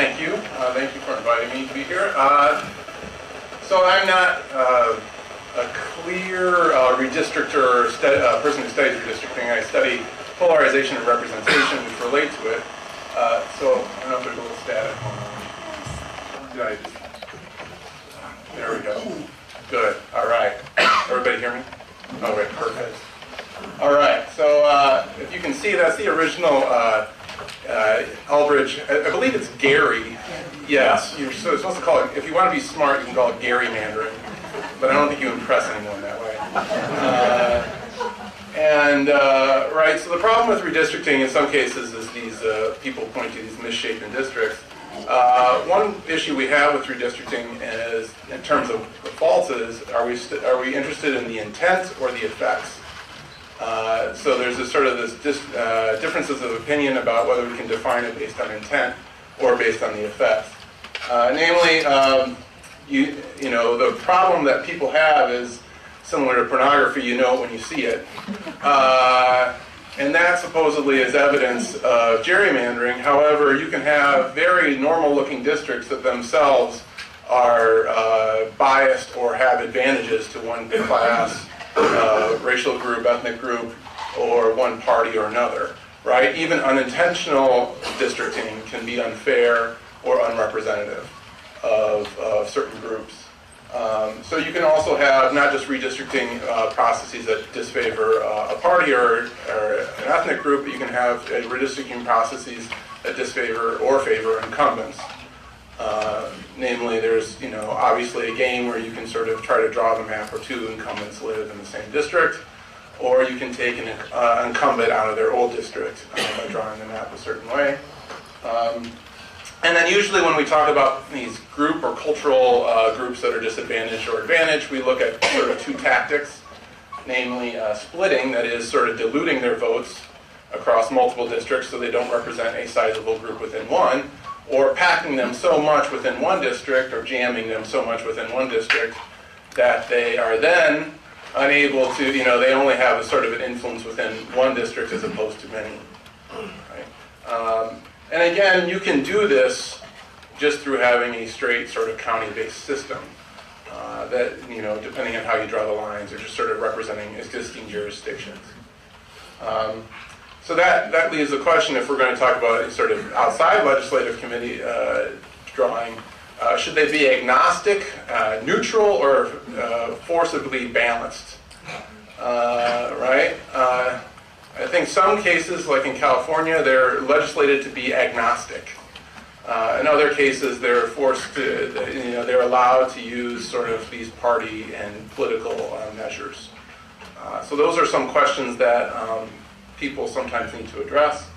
Thank you. Thank you for inviting me to be here. So I'm not a clear redistrictor or person who studies redistricting. I study polarization and representation, which relate to it. So I don't know if there's a little static going on. There we go. Good. All right. Everybody hear me? Oh, wait. Perfect. All right. So if you can see, that's the original Eldridge. I believe it's Gary. Yes. You're supposed to call it, if you want to be smart, you can call it gerrymandering. But I don't think you impress anyone that way. Right, so the problem with redistricting in some cases is these people point to these misshapen districts. One issue we have with redistricting is, in terms of the faults, is are we interested in the intent or the effects? So there's this sort of differences of opinion about whether we can define it based on intent or based on the effects. Namely, you know, the problem that people have is similar to pornography. You know it when you see it. And that supposedly is evidence of gerrymandering. However, you can have very normal-looking districts that themselves are biased or have advantages to one class, racial group, ethnic group, or one party or another. Right? Even unintentional districting can be unfair or unrepresentative of certain groups. So you can also have not just redistricting processes that disfavor a party or an ethnic group, but you can have redistricting processes that disfavor or favor incumbents. Namely, there's, you know, obviously a game where you can sort of try to draw the map where two incumbents live in the same district, or you can take an incumbent out of their old district by drawing the map a certain way. And then usually when we talk about these group or cultural groups that are disadvantaged or advantaged, we look at sort of two tactics, namely splitting, that is sort of diluting their votes across multiple districts so they don't represent a sizable group within one, or packing them so much within one district or jamming them so much within one district that they are then unable to, you know, they only have a sort of an influence within one district as opposed to many. Right? And again, you can do this just through having a straight sort of county-based system that, you know, depending on how you draw the lines, are just sort of representing existing jurisdictions. So that leaves the question, if we're going to talk about a sort of outside legislative committee drawing, should they be agnostic, neutral, or forcibly balanced? Right? I think some cases, like in California, they're legislated to be agnostic. In other cases, they're forced to, you know, they're allowed to use sort of these party and political measures. So those are some questions that people sometimes need to address.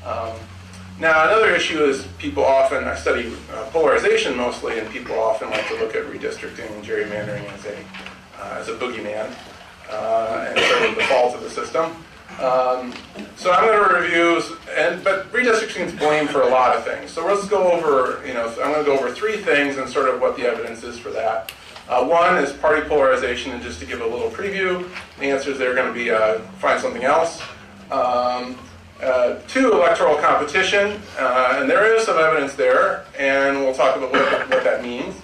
Now, another issue is people often, I study polarization mostly, and people often like to look at redistricting and gerrymandering as a boogeyman and sort of the fault of the system. So I'm going to review, but redistricting is blamed for a lot of things. So let's go over, you know, I'm going to go over three things and sort of what the evidence is for that. One is party polarization, and just to give a little preview, the answers there are going to be find something else. Two, electoral competition, and there is some evidence there, and we'll talk about what that means.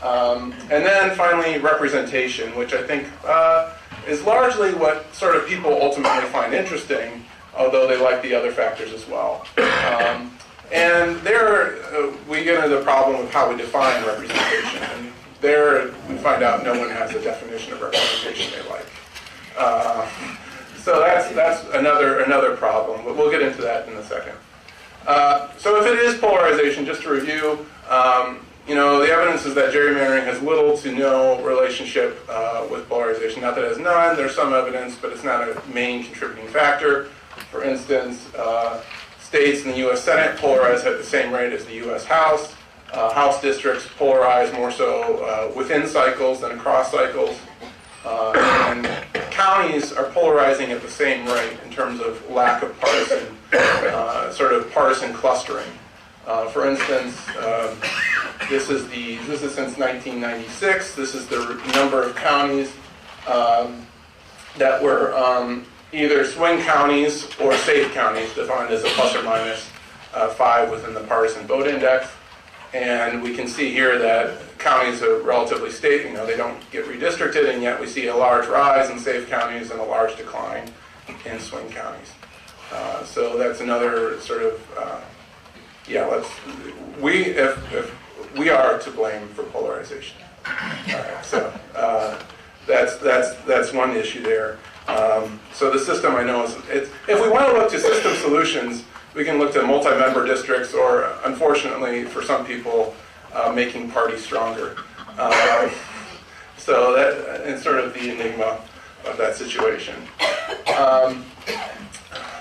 And then finally, representation, which I think is largely what sort of people ultimately find interesting, although they like the other factors as well. And there we get into the problem of how we define representation. And there we find out no one has a definition of representation they like. So that's another problem, but we'll get into that in a second. So if it is polarization, just to review, you know, the evidence is that gerrymandering has little to no relationship with polarization. Not that it has none, there's some evidence, but it's not a main contributing factor. For instance, states in the U.S. Senate polarize at the same rate as the U.S. House. House districts polarize more so within cycles than across cycles. And counties are polarizing at the same rate in terms of lack of partisan, sort of partisan clustering. For instance, this is since 1996. This is the number of counties that were either swing counties or safe counties, defined as a plus or minus 5 within the partisan vote index. And we can see here that counties are relatively stable, they don't get redistricted, and yet we see a large rise in safe counties and a large decline in swing counties. So that's another sort of, if we are to blame for polarization. So that's one issue there. So the system, I know, if we want to look to system solutions, we can look to multi-member districts, or unfortunately for some people, making parties stronger. So that is sort of the enigma of that situation.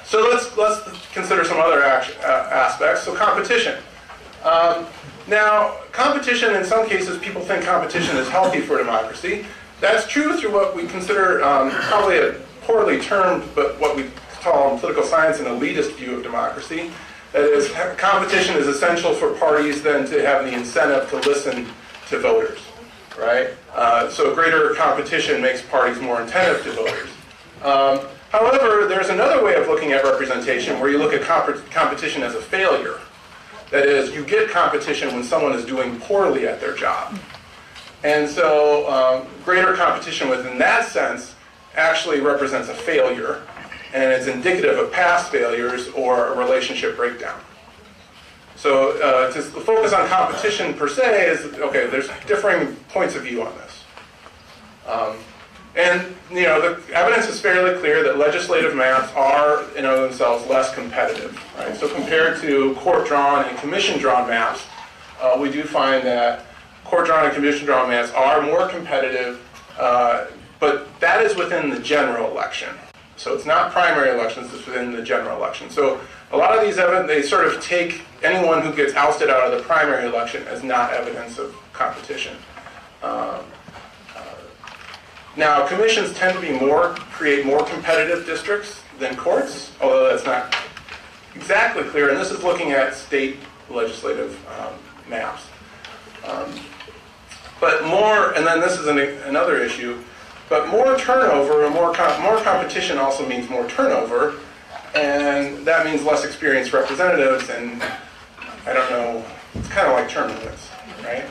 So let's consider some other aspects. So competition. Now, competition, in some cases, people think competition is healthy for democracy. That's true through what we consider probably a poorly termed, but what we call in political science an elitist view of democracy. That is, competition is essential for parties then to have the incentive to listen to voters, right? So greater competition makes parties more attentive to voters. However, there's another way of looking at representation where you look at competition as a failure. That is, you get competition when someone is doing poorly at their job. And so greater competition within that sense actually represents a failure, and it's indicative of past failures or a relationship breakdown. So to focus on competition per se is, okay, there's differing points of view on this. And the evidence is fairly clear that legislative maps are, in and of themselves, less competitive. Right? So compared to court-drawn and commission-drawn maps, we do find that court-drawn and commission-drawn maps are more competitive, but that is within the general election. So it's not primary elections, it's within the general election. So a lot of these evidence, they sort of take anyone who gets ousted out of the primary election as not evidence of competition. Now, commissions tend to create more competitive districts than courts, although that's not exactly clear, and this is looking at state legislative maps. But more, and then this is another issue, but more turnover and more competition also means more turnover, and that means less experienced representatives, and I don't know, it's kind of like term limits, right?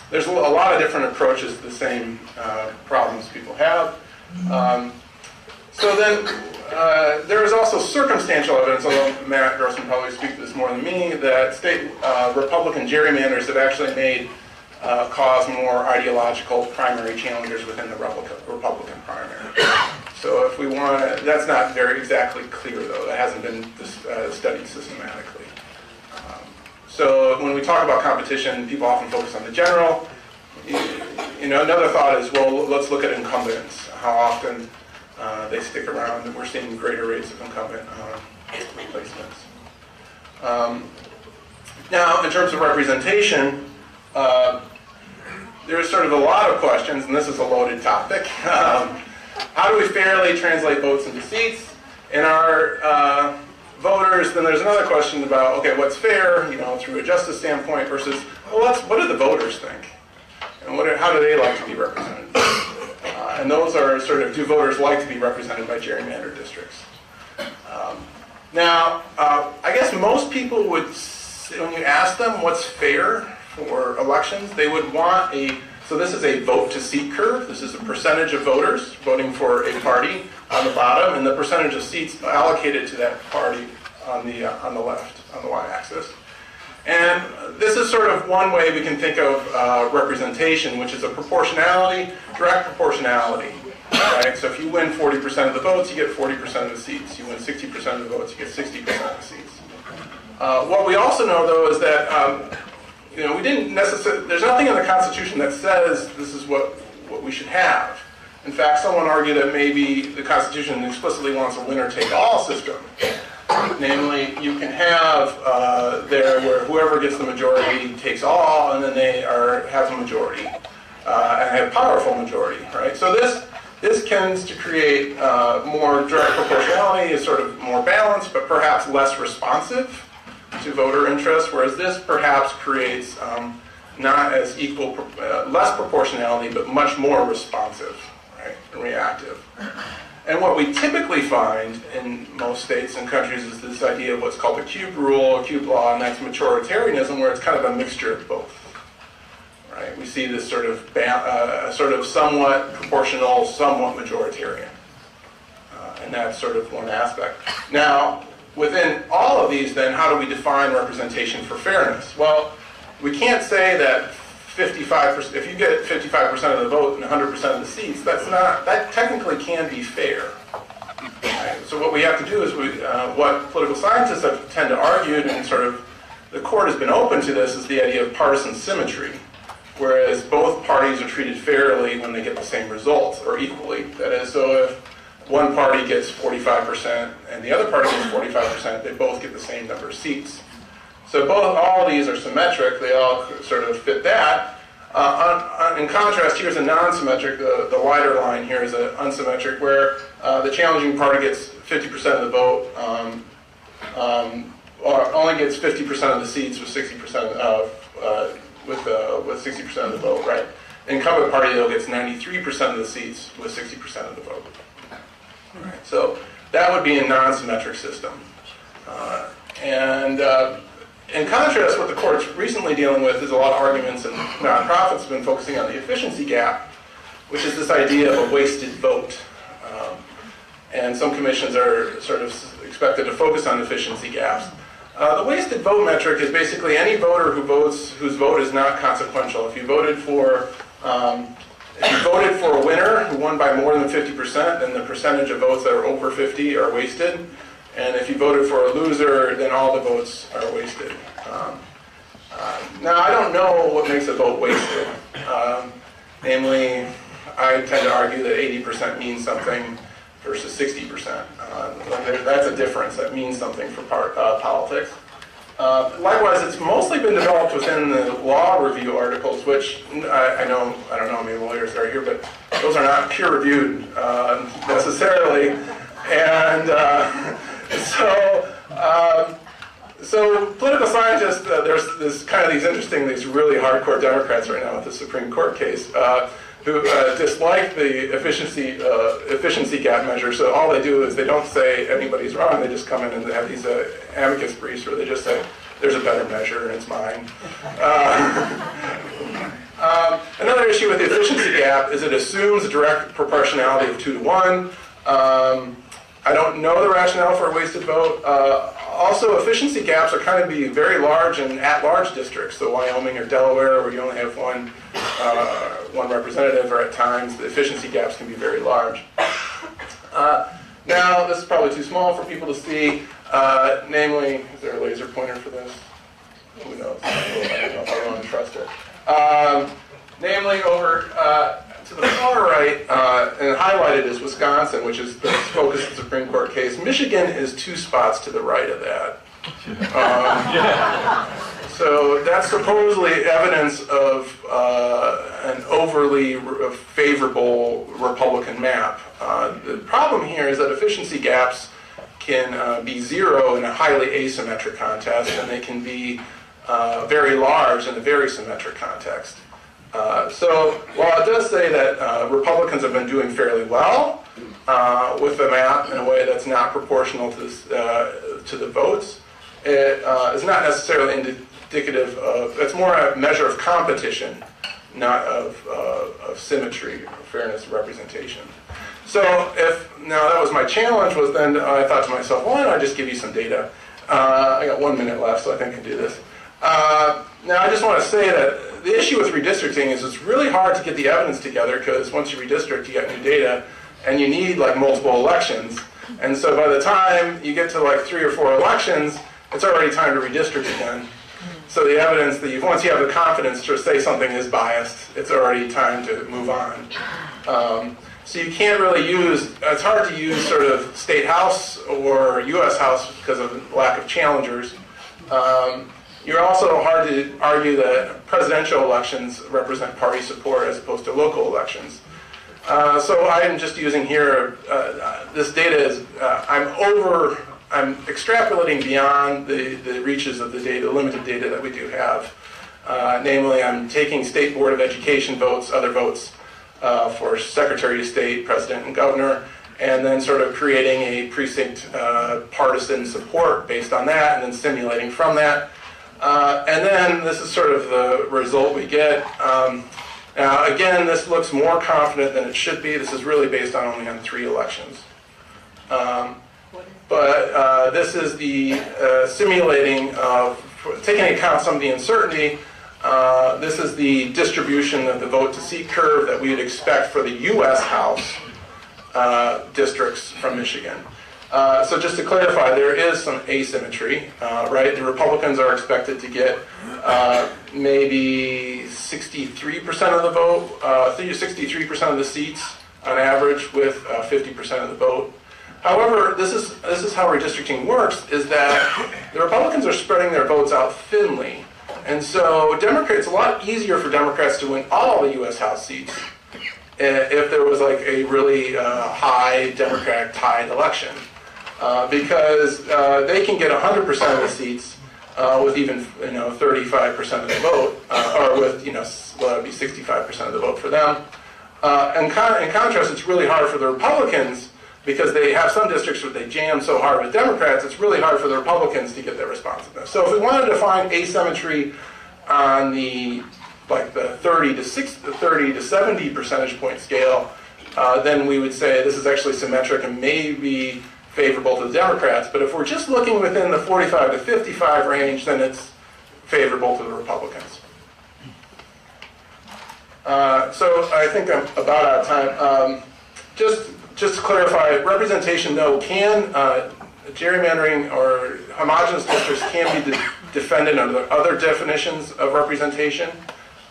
There's a lot of different approaches to the same problems people have. So then there is also circumstantial evidence, although Matt Grossman probably speaks to this more than me, that state Republican gerrymanders have actually cause more ideological primary challengers within the Republican primary. So if we want to, that's not very exactly clear though. That hasn't been studied systematically. So when we talk about competition, people often focus on the general. Another thought is, well, let's look at incumbents, how often they stick around, and we're seeing greater rates of incumbent replacements. Now, in terms of representation, there's sort of a lot of questions, and this is a loaded topic. How do we fairly translate votes into seats? In our voters, then there's another question about, okay, what's fair, through a justice standpoint versus, well, what do the voters think? And how do they like to be represented? And those are sort of, do voters like to be represented by gerrymandered districts? Now, I guess most people would, when you ask them what's fair for elections, they would want so this is a vote to seat curve. This is a percentage of voters voting for a party on the bottom, and the percentage of seats allocated to that party on the left, on the y-axis. And this is sort of one way we can think of representation, which is a proportionality, direct proportionality. Right? So if you win 40% of the votes, you get 40% of the seats. You win 60% of the votes, you get 60% of the seats. What we also know, though, is that we didn't necessarily, there's nothing in the Constitution that says this is what we should have. In fact, someone argued that maybe the Constitution explicitly wants a winner-take-all system. Namely, you can have where whoever gets the majority takes all, and then they have a majority, and have powerful majority, right? So this tends to create more direct proportionality, is sort of more balanced, but perhaps less responsive to voter interest, whereas this perhaps creates not as equal, less proportionality, but much more responsive, right, and reactive. And what we typically find in most states and countries is this idea of what's called the cube rule or cube law, and that's majoritarianism, where it's kind of a mixture of both. Right? We see this sort of somewhat proportional, somewhat majoritarian. And that's sort of one aspect. Now, within all of these, then, how do we define representation for fairness? Well, we can't say that 55%, if you get 55% of the vote and 100% of the seats, that technically can be fair. Right? So what we have to do is, what political scientists tend to argue, and sort of the court has been open to this, is the idea of partisan symmetry, whereas both parties are treated fairly when they get the same results, or equally. That is, so if one party gets 45% and the other party gets 45%, they both get the same number of seats. So all of these are symmetric, they all sort of fit that. In contrast, here's a non-symmetric, the wider line here is an unsymmetric, where the challenging party gets 50% of the vote, or only gets 50% of the seats with 60% with 60% of the vote, right? The incumbent party, though, gets 93% of the seats with 60% of the vote. Right. So that would be a non-symmetric system. In contrast, what the court's recently dealing with is a lot of arguments, and nonprofits have been focusing on the efficiency gap, which is this idea of a wasted vote. And some commissions are sort of expected to focus on efficiency gaps. The wasted vote metric is basically any voter whose vote is not consequential. If you voted for a winner who won by more than 50%, then the percentage of votes that are over 50 are wasted. And if you voted for a loser, then all the votes are wasted. Now, I don't know what makes a vote wasted. Namely, I tend to argue that 80% means something versus 60%. That's a difference. That means something for politics. Likewise, it's mostly been developed within the law review articles, which I don't know how many lawyers are here, but those are not peer-reviewed necessarily. And so political scientists, there's kind of these really hardcore Democrats right now with the Supreme Court case who dislike the efficiency gap measure. So all they do is they don't say anybody's wrong. They just come in and they have these amicus briefs where they just say, there's a better measure and it's mine. Another issue with the efficiency gap is it assumes a direct proportionality of 2 to 1. I don't know the rationale for a wasted vote. Also, efficiency gaps are kind of be very large in at-large districts, so Wyoming or Delaware, where you only have one representative, or at times the efficiency gaps can be very large. Now, this is probably too small for people to see. Namely, is there a laser pointer for this? Who knows? I don't know if I want to trust it. Namely, over to the far right, and highlighted is Wisconsin, which is the focus of the Supreme Court case. Michigan is 2 spots to the right of that. So that's supposedly evidence of an overly favorable Republican map. The problem here is that efficiency gaps can be 0 in a highly asymmetric context, and they can be very large in a very symmetric context. So while it does say that Republicans have been doing fairly well with the map in a way that's not proportional to the votes, it is not necessarily indicative of, it's more a measure of competition, not of symmetry, or fairness of representation. So now that was my challenge, was then I thought to myself, well, why don't I just give you some data? I got 1 minute left, so I think I can do this. Now I just want to say that the issue with redistricting is it's really hard to get the evidence together, because once you redistrict, you get new data, and you need like multiple elections. And so by the time you get to like 3 or 4 elections, it's already time to redistrict again. So the evidence that once you have the confidence to say something is biased, it's already time to move on. So you can't really use, it's hard to use sort of state house or US House because of lack of challengers. You're also hard to argue that presidential elections represent party support as opposed to local elections. So I'm just using here, this data is, I'm extrapolating beyond the reaches of the data, limited data that we do have. Namely, I'm taking State Board of Education votes, other votes for Secretary of State, President, and Governor, and then sort of creating a precinct partisan support based on that, and then simulating from that. And then this is sort of the result we get. Now, again, this looks more confident than it should be. This is really based only on 3 elections. But this is the simulating of, taking into account some of the uncertainty. This is the distribution of the vote to seat curve that we would expect for the U.S. House districts from Michigan. So just to clarify, there is some asymmetry, right? The Republicans are expected to get maybe 63% of the vote, 63% of the seats on average, with 50% of the vote. However, this is how redistricting works, is that the Republicans are spreading their votes out thinly. And so it's a lot easier for Democrats to win all the U.S. House seats if there was like a really high Democratic tied election. Because they can get 100% of the seats with even 35% of the vote, or with well, that'd be 65% of the vote for them. In contrast, it's really hard for the Republicans, because they have some districts where they jam so hard with Democrats. It's really hard for the Republicans to get their responsiveness. So if we wanted to find asymmetry on the 30 to 70 percentage point scale, then we would say this is actually symmetric and maybe favorable to the Democrats. But if we're just looking within the 45 to 55 range, then it's favorable to the Republicans. So I think I'm about out of time. Just to clarify, representation, though, can, gerrymandering or homogeneous districts can be defended under other definitions of representation.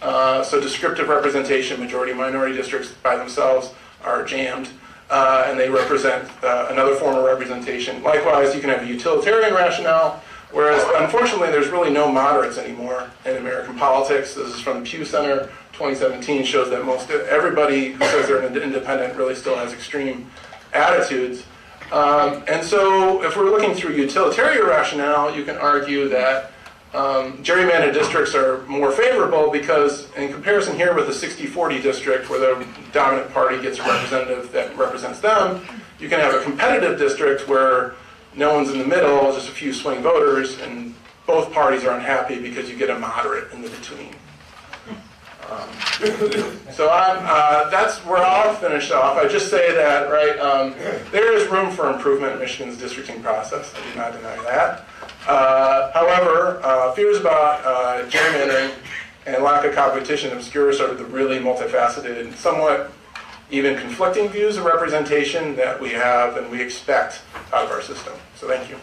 So descriptive representation, majority-minority districts by themselves are jammed, and they represent another form of representation. Likewise, you can have a utilitarian rationale, whereas unfortunately there's really no moderates anymore in American politics. This is from the Pew Center. 2017 shows that everybody who says they're an independent really still has extreme attitudes. And so if we're looking through utilitarian rationale, you can argue that gerrymandered districts are more favorable because, in comparison here with the 60-40 district, where the dominant party gets a representative that represents them, you can have a competitive district where no one's in the middle, just a few swing voters, and both parties are unhappy because you get a moderate in the between. So that's where I'll finish off. I just say that, right, there is room for improvement in Michigan's districting process. I do not deny that. However, fears about gerrymandering and lack of competition obscure sort of the really multifaceted and somewhat even conflicting views of representation that we have and we expect out of our system. So thank you.